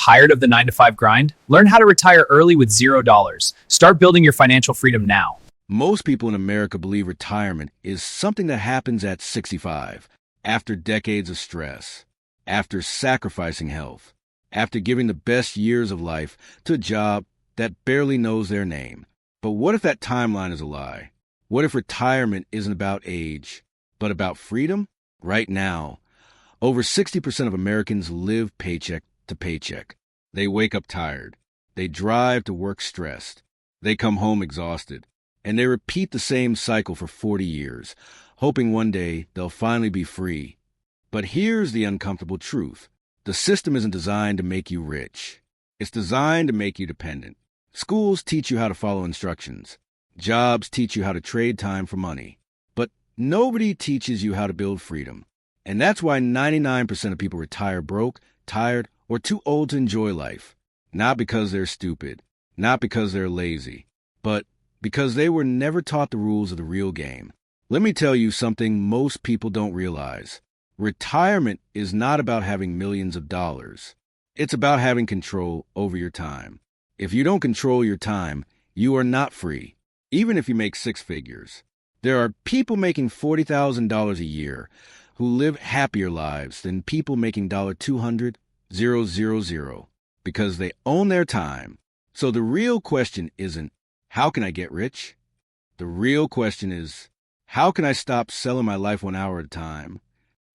Tired of the 9 to 5 grind? Learn how to retire early with $0. Start building your financial freedom now. Most people in America believe retirement is something that happens at 65, after decades of stress, after sacrificing health, after giving the best years of life to a job that barely knows their name. But what if that timeline is a lie? What if retirement isn't about age, but about freedom? Right now, over 60% of Americans live paycheck to paycheck. They wake up tired. They drive to work stressed. They come home exhausted. And they repeat the same cycle for 40 years, hoping one day they'll finally be free. But here's the uncomfortable truth. The system isn't designed to make you rich. It's designed to make you dependent. Schools teach you how to follow instructions. Jobs teach you how to trade time for money. But nobody teaches you how to build freedom. And that's why 99% of people retire broke, tired, or too old to enjoy life. Not because they're stupid, not because they're lazy, but because they were never taught the rules of the real game. Let me tell you something most people don't realize. Retirement is not about having millions of dollars. It's about having control over your time. If you don't control your time, you are not free, even if you make six figures. There are people making $40,000 a year who live happier lives than people making $200,000 because they own their time. So the real question isn't, how can I get rich? The real question is, how can I stop selling my life 1 hour at a time?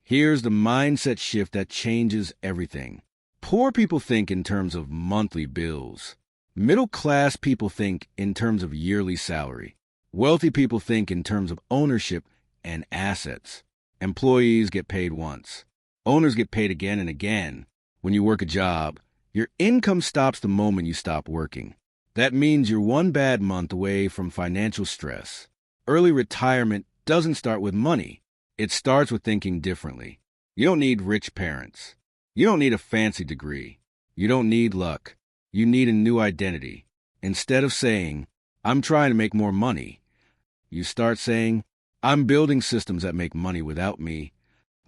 Here's the mindset shift that changes everything. Poor people think in terms of monthly bills. Middle-class people think in terms of yearly salary. Wealthy people think in terms of ownership and assets. Employees get paid once. Owners get paid again and again. When you work a job, your income stops the moment you stop working. That means you're one bad month away from financial stress. Early retirement doesn't start with money. It starts with thinking differently. You don't need rich parents. You don't need a fancy degree. You don't need luck. You need a new identity. Instead of saying, I'm trying to make more money, you start saying, I'm building systems that make money without me.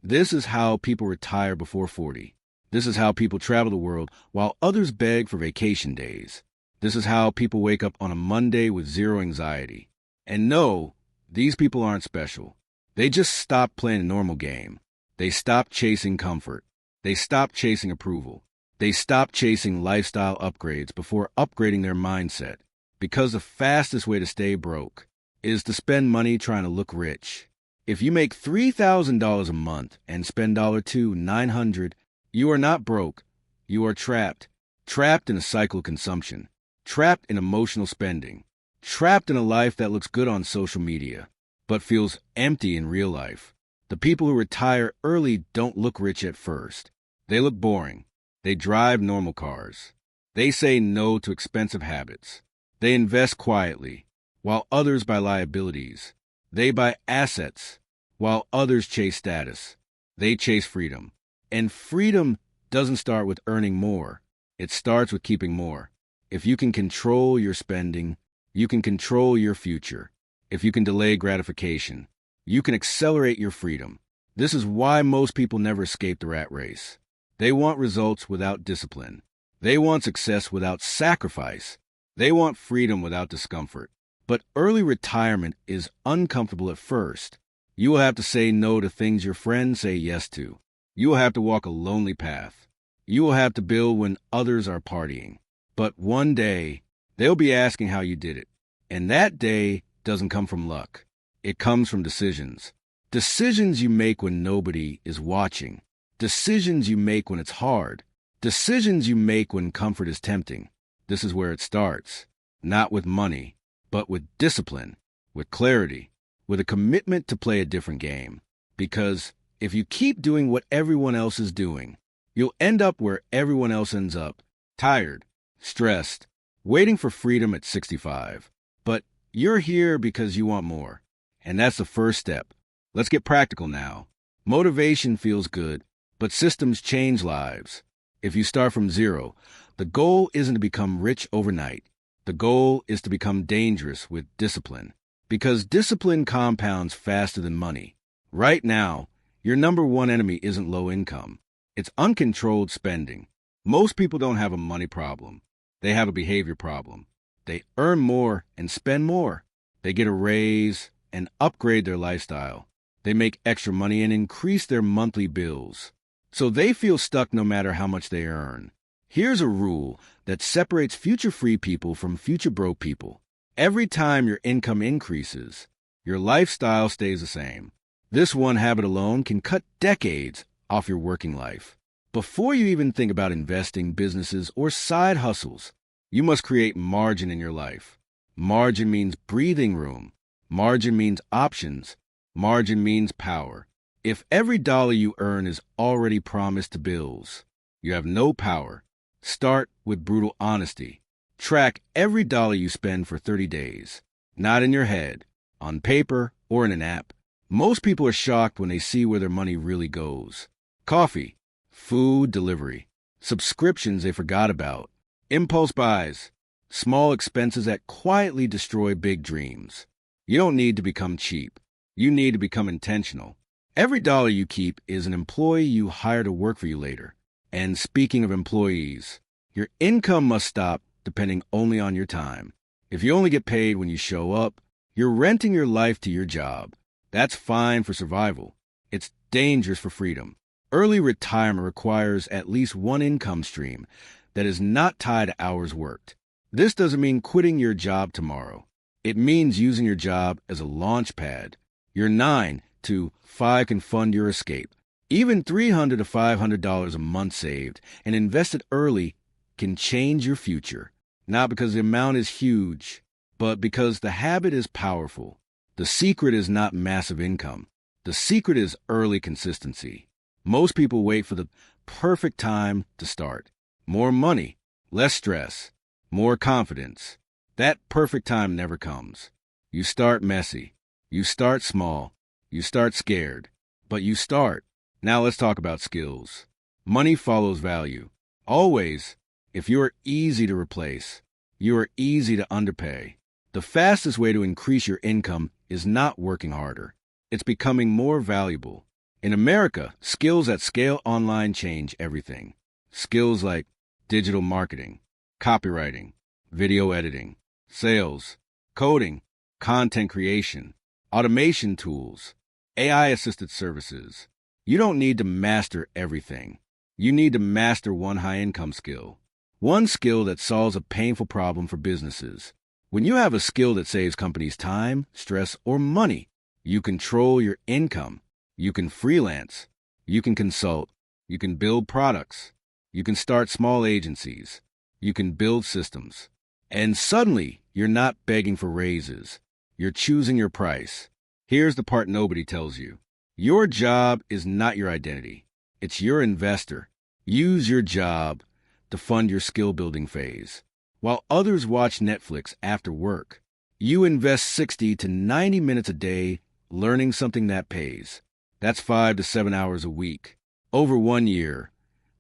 This is how people retire before 40. This is how people travel the world while others beg for vacation days. This is how people wake up on a Monday with zero anxiety. And no, these people aren't special. They just stopped playing a normal game. They stopped chasing comfort. They stopped chasing approval. They stopped chasing lifestyle upgrades before upgrading their mindset. Because the fastest way to stay broke is to spend money trying to look rich. If you make $3,000 a month and spend $900, you are not broke. You are trapped. Trapped in a cycle of consumption. Trapped in emotional spending. Trapped in a life that looks good on social media, but feels empty in real life. The people who retire early don't look rich at first. They look boring. They drive normal cars. They say no to expensive habits. They invest quietly, while others buy liabilities. They buy assets, while others chase status. They chase freedom. And freedom doesn't start with earning more. It starts with keeping more. If you can control your spending, you can control your future. If you can delay gratification, you can accelerate your freedom. This is why most people never escape the rat race. They want results without discipline. They want success without sacrifice. They want freedom without discomfort. But early retirement is uncomfortable at first. You will have to say no to things your friends say yes to. You will have to walk a lonely path. You will have to build when others are partying. But one day, they'll be asking how you did it. And that day doesn't come from luck. It comes from decisions. Decisions you make when nobody is watching. Decisions you make when it's hard. Decisions you make when comfort is tempting. This is where it starts. Not with money, but with discipline, with clarity, with a commitment to play a different game. Because if you keep doing what everyone else is doing, you'll end up where everyone else ends up. Tired, stressed, waiting for freedom at 65. But you're here because you want more. And that's the first step. Let's get practical now. Motivation feels good, but systems change lives. If you start from zero, the goal isn't to become rich overnight. The goal is to become dangerous with discipline. Because discipline compounds faster than money. Right now, your number one enemy isn't low income. It's uncontrolled spending. Most people don't have a money problem. They have a behavior problem. They earn more and spend more. They get a raise and upgrade their lifestyle. They make extra money and increase their monthly bills. So they feel stuck no matter how much they earn. Here's a rule that separates future free people from future broke people. Every time your income increases, your lifestyle stays the same. This one habit alone can cut decades off your working life. Before you even think about investing, businesses, or side hustles, you must create margin in your life. Margin means breathing room. Margin means options. Margin means power. If every dollar you earn is already promised to bills, you have no power. Start with brutal honesty. Track every dollar you spend for 30 days. Not in your head, on paper, or in an app. Most people are shocked when they see where their money really goes. Coffee, food delivery, subscriptions they forgot about, impulse buys, small expenses that quietly destroy big dreams. You don't need to become cheap. You need to become intentional. Every dollar you keep is an employee you hire to work for you later. And speaking of employees, your income must stop depending only on your time. If you only get paid when you show up, you're renting your life to your job. That's fine for survival. It's dangerous for freedom. Early retirement requires at least one income stream that is not tied to hours worked. This doesn't mean quitting your job tomorrow. It means using your job as a launch pad. Your 9 to 5 can fund your escape. Even $300 to $500 a month saved and invested early can change your future. Not because the amount is huge, but because the habit is powerful. The secret is not massive income. The secret is early consistency. Most people wait for the perfect time to start. More money, less stress, more confidence. That perfect time never comes. You start messy. You start small. You start scared. But you start. Now let's talk about skills. Money follows value. Always. If you are easy to replace, you are easy to underpay. The fastest way to increase your income is not working harder. It's becoming more valuable. In America, skills at scale online change everything. Skills like digital marketing, copywriting, video editing, sales, coding, content creation, automation tools, AI-assisted services. You don't need to master everything. You need to master one high-income skill. One skill that solves a painful problem for businesses. When you have a skill that saves companies time, stress, or money, you control your income. You can freelance. You can consult. You can build products. You can start small agencies. You can build systems. And suddenly, you're not begging for raises. You're choosing your price. Here's the part nobody tells you. Your job is not your identity. It's your investor. Use your job to fund your skill-building phase. While others watch Netflix after work, you invest 60 to 90 minutes a day learning something that pays. That's 5 to 7 hours a week. Over 1 year,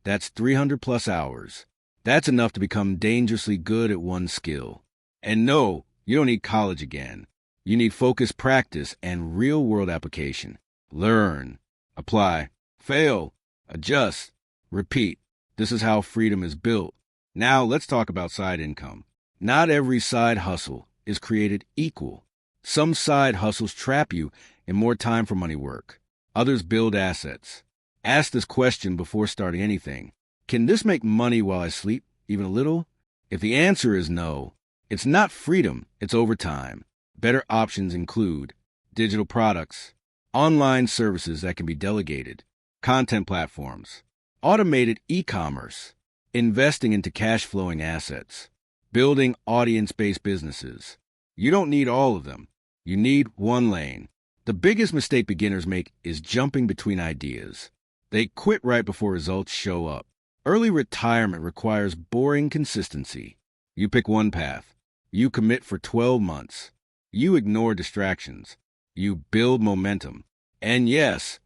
that's 300 plus hours. That's enough to become dangerously good at one skill. And no, you don't need college again. You need focused practice and real-world application. Learn, apply, fail, adjust, repeat. This is how freedom is built. Now let's talk about side income. Not every side hustle is created equal. Some side hustles trap you in more time for money work. Others build assets. Ask this question before starting anything. Can this make money while I sleep, even a little? If the answer is no, it's not freedom, it's overtime. Better options include digital products, online services that can be delegated, content platforms, automated e-commerce, investing into cash-flowing assets, building audience-based businesses. You don't need all of them. You need one lane. The biggest mistake beginners make is jumping between ideas. They quit right before results show up. Early retirement requires boring consistency. You pick one path. You commit for 12 months. You ignore distractions. You build momentum. And yes,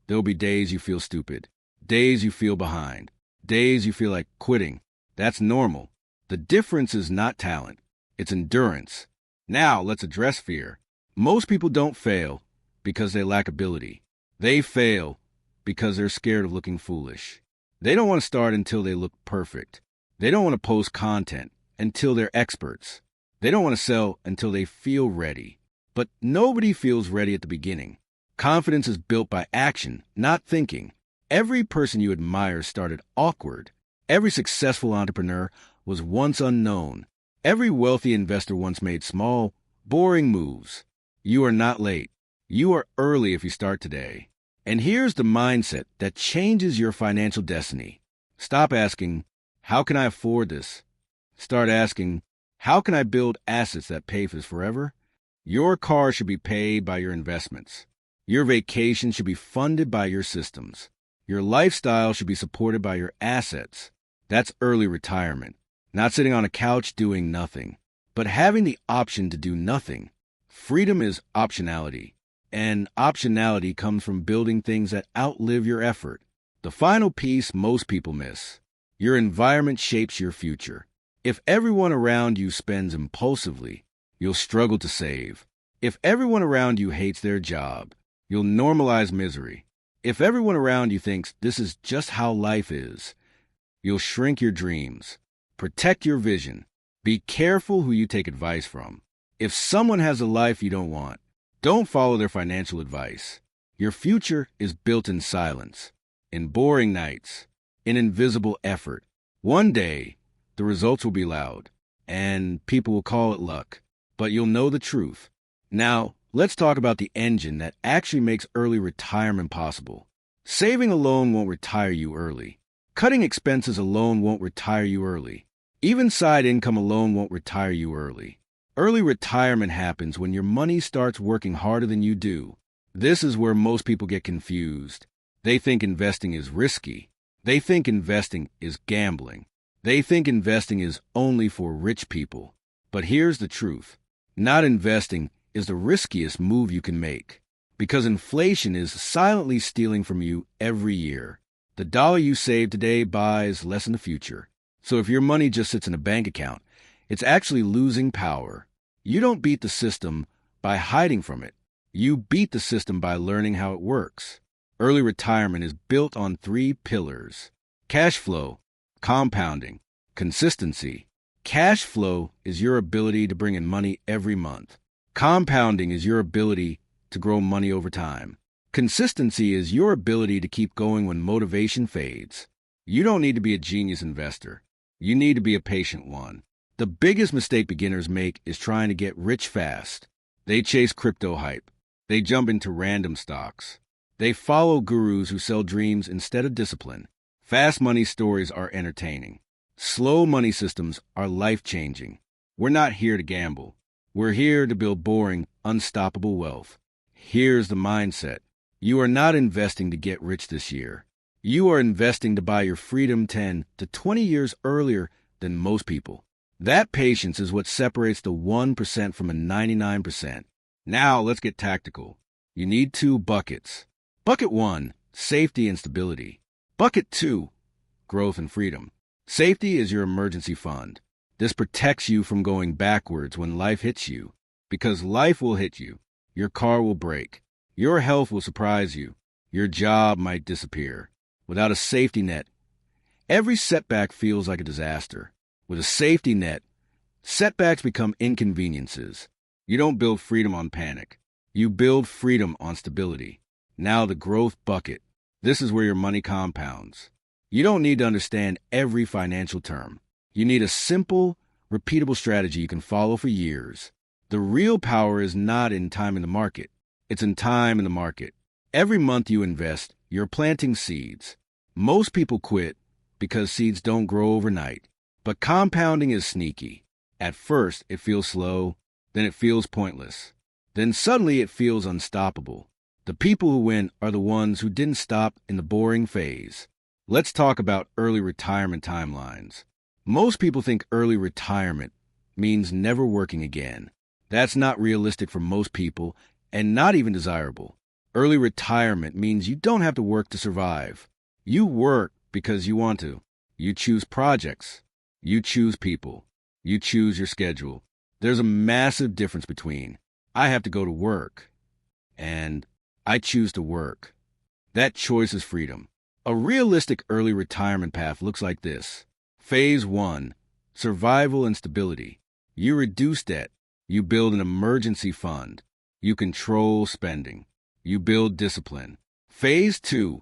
there'll be days you feel stupid, days you feel behind, days you feel like quitting. That's normal. The difference is not talent. It's endurance. Now let's address fear. Most people don't fail because they lack ability. They fail because they're scared of looking foolish. They don't want to start until they look perfect. They don't want to post content until they're experts. They don't want to sell until they feel ready. But nobody feels ready at the beginning. Confidence is built by action, not thinking. Every person you admire started awkward. Every successful entrepreneur was once unknown. Every wealthy investor once made small, boring moves. You are not late. You are early if you start today. And here's the mindset that changes your financial destiny. Stop asking, how can I afford this? Start asking, how can I build assets that pay for this forever? Your car should be paid by your investments. Your vacation should be funded by your systems. Your lifestyle should be supported by your assets. That's early retirement. Not sitting on a couch doing nothing, but having the option to do nothing. Freedom is optionality, and optionality comes from building things that outlive your effort. The final piece most people miss. Your environment shapes your future. If everyone around you spends impulsively, you'll struggle to save. If everyone around you hates their job, you'll normalize misery. If everyone around you thinks this is just how life is, you'll shrink your dreams. Protect your vision. Be careful who you take advice from. If someone has a life you don't want, don't follow their financial advice. Your future is built in silence, in boring nights, in invisible effort. One day, the results will be loud, and people will call it luck. But you'll know the truth. Now, let's talk about the engine that actually makes early retirement possible. Saving alone won't retire you early. Cutting expenses alone won't retire you early. Even side income alone won't retire you early. Early retirement happens when your money starts working harder than you do. This is where most people get confused. They think investing is risky. They think investing is gambling. They think investing is only for rich people. But here's the truth. Not investing is the riskiest move you can make, because inflation is silently stealing from you every year. The dollar you save today buys less in the future. So if your money just sits in a bank account, it's actually losing power. You don't beat the system by hiding from it. You beat the system by learning how it works. Early retirement is built on 3 pillars: cash flow, compounding, consistency. Cash flow is your ability to bring in money every month. Compounding is your ability to grow money over time. Consistency is your ability to keep going when motivation fades. You don't need to be a genius investor. You need to be a patient one. The biggest mistake beginners make is trying to get rich fast. They chase crypto hype. They jump into random stocks. They follow gurus who sell dreams instead of discipline. Fast money stories are entertaining. Slow money systems are life-changing. We're not here to gamble. We're here to build boring, unstoppable wealth. Here's the mindset. You are not investing to get rich this year. You are investing to buy your freedom 10 to 20 years earlier than most people. That patience is what separates the 1% from a 99%. Now let's get tactical. You need 2 buckets. Bucket 1, safety and stability. Bucket 2, growth and freedom. Safety is your emergency fund. This protects you from going backwards when life hits you. Because life will hit you. Your car will break. Your health will surprise you. Your job might disappear. Without a safety net, every setback feels like a disaster. With a safety net, setbacks become inconveniences. You don't build freedom on panic. You build freedom on stability. Now the growth bucket. This is where your money compounds. You don't need to understand every financial term. You need a simple, repeatable strategy you can follow for years. The real power is not in time in the market. It's in time in the market. Every month you invest, you're planting seeds. Most people quit because seeds don't grow overnight. But compounding is sneaky. At first, it feels slow. Then it feels pointless. Then suddenly it feels unstoppable. The people who win are the ones who didn't stop in the boring phase. Let's talk about early retirement timelines. Most people think early retirement means never working again. That's not realistic for most people and not even desirable. Early retirement means you don't have to work to survive. You work because you want to. You choose projects. You choose people. You choose your schedule. There's a massive difference between I have to go to work and I choose to work. That choice is freedom. A realistic early retirement path looks like this. Phase 1, survival and stability. You reduce debt. You build an emergency fund. You control spending. You build discipline. Phase 2,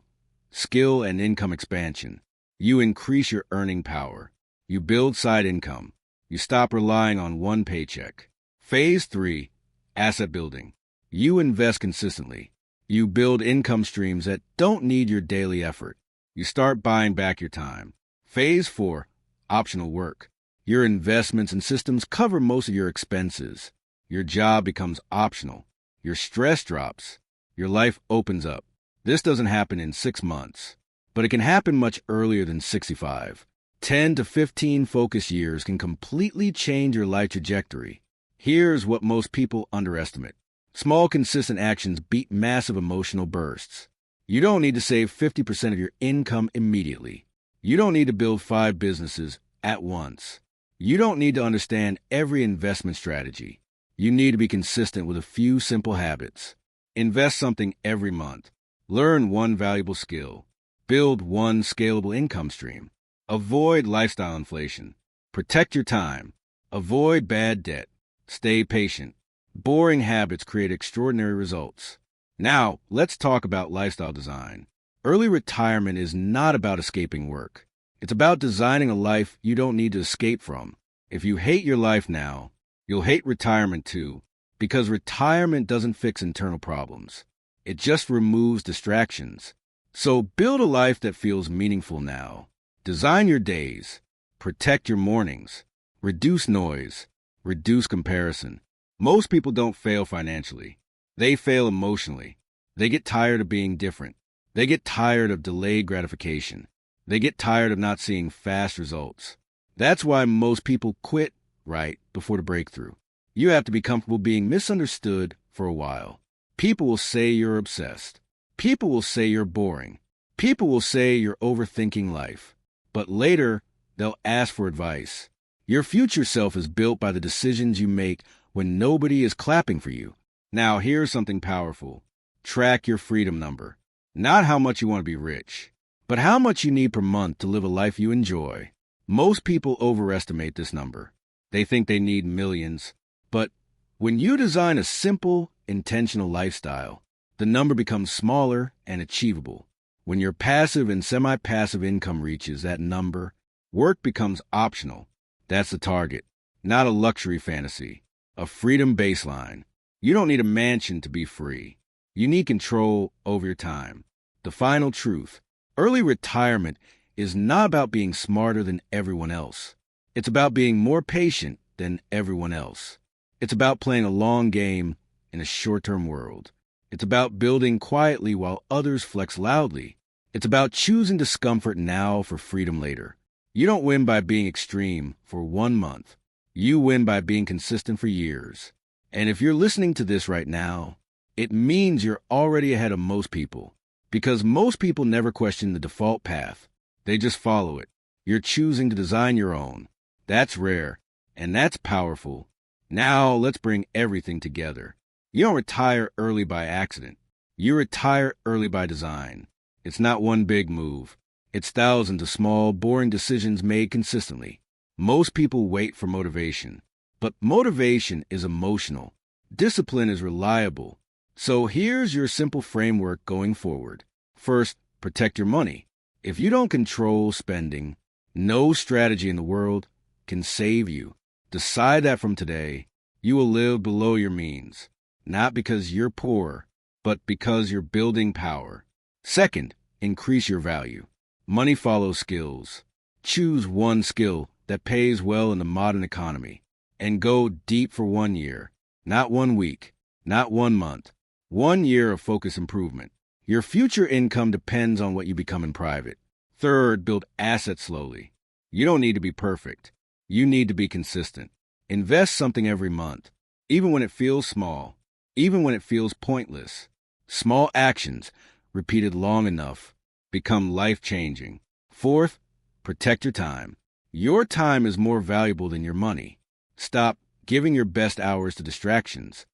skill and income expansion. You increase your earning power. You build side income. You stop relying on one paycheck. Phase 3, asset building. You invest consistently. You build income streams that don't need your daily effort. You start buying back your time. Phase 4, optional work. Your investments and systems cover most of your expenses. Your job becomes optional. Your stress drops. Your life opens up. This doesn't happen in 6 months, but it can happen much earlier than 65. 10 to 15 focus years can completely change your life trajectory. Here's what most people underestimate. Small, consistent actions beat massive emotional bursts. You don't need to save 50% of your income immediately. You don't need to build 5 businesses at once. You don't need to understand every investment strategy. You need to be consistent with a few simple habits. Invest something every month. Learn one valuable skill. Build one scalable income stream. Avoid lifestyle inflation. Protect your time. Avoid bad debt. Stay patient. Boring habits create extraordinary results. Now, let's talk about lifestyle design. Early retirement is not about escaping work. It's about designing a life you don't need to escape from. If you hate your life now, you'll hate retirement too, because retirement doesn't fix internal problems. It just removes distractions. So build a life that feels meaningful now. Design your days. Protect your mornings. Reduce noise. Reduce comparison. Most people don't fail financially. They fail emotionally. They get tired of being different. They get tired of delayed gratification. They get tired of not seeing fast results. That's why most people quit right before the breakthrough. You have to be comfortable being misunderstood for a while. People will say you're obsessed. People will say you're boring. People will say you're overthinking life. But later, they'll ask for advice. Your future self is built by the decisions you make when nobody is clapping for you. Now, here's something powerful. Track your freedom number. Not how much you want to be rich, but how much you need per month to live a life you enjoy. Most people overestimate this number. They think they need millions. But when you design a simple, intentional lifestyle, the number becomes smaller and achievable. When your passive and semi-passive income reaches that number, work becomes optional. That's the target, not a luxury fantasy, a freedom baseline. You don't need a mansion to be free. You need control over your time. The final truth, early retirement is not about being smarter than everyone else. It's about being more patient than everyone else. It's about playing a long game in a short-term world. It's about building quietly while others flex loudly. It's about choosing discomfort now for freedom later. You don't win by being extreme for 1 month. You win by being consistent for years. And if you're listening to this right now, it means you're already ahead of most people. Because most people never question the default path. They just follow it. You're choosing to design your own. That's rare, and that's powerful. Now let's bring everything together. You don't retire early by accident. You retire early by design. It's not one big move. It's thousands of small, boring decisions made consistently. Most people wait for motivation. But motivation is emotional. Discipline is reliable. So here's your simple framework going forward. First, protect your money. If you don't control spending, no strategy in the world can save you. Decide that from today, you will live below your means. Not because you're poor, but because you're building power. Second, increase your value. Money follows skills. Choose one skill that pays well in the modern economy. And go deep for 1 year, not 1 week, not 1 month. 1 year of focus improvement. Your future income depends on what you become in private. Third, build assets slowly. You don't need to be perfect. You need to be consistent. Invest something every month, even when it feels small, even when it feels pointless. Small actions, repeated long enough, become life-changing. Fourth, protect your time. Your time is more valuable than your money. Stop giving your best hours to distractions.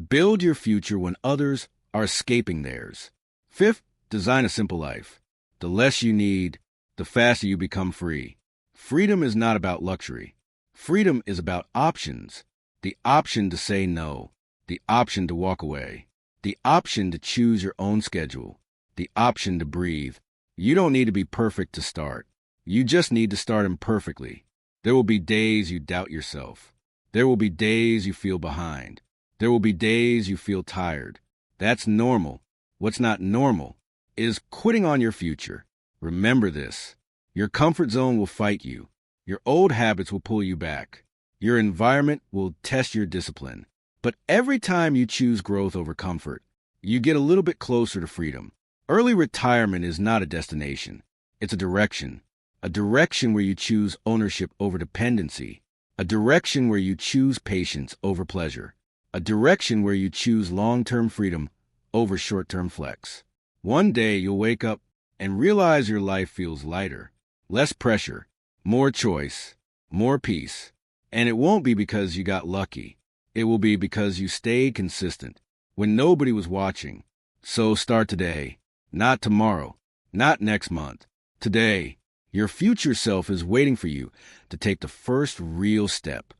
Build your future when others are escaping theirs. Fifth, design a simple life. The less you need, the faster you become free. Freedom is not about luxury. Freedom is about options. The option to say no, the option to walk away, the option to choose your own schedule, the option to breathe. You don't need to be perfect to start. You just need to start imperfectly. There will be days you doubt yourself. There will be days you feel behind. There will be days you feel tired. That's normal. What's not normal is quitting on your future. Remember this. Your comfort zone will fight you. Your old habits will pull you back. Your environment will test your discipline. But every time you choose growth over comfort, you get a little bit closer to freedom. Early retirement is not a destination. It's a direction where you choose ownership over dependency, a direction where you choose patience over pleasure, a direction where you choose long-term freedom over short-term flex. One day you'll wake up and realize your life feels lighter, less pressure, more choice, more peace. And it won't be because you got lucky. It will be because you stayed consistent when nobody was watching. So start today, not tomorrow, not next month. Today, your future self is waiting for you to take the first real step.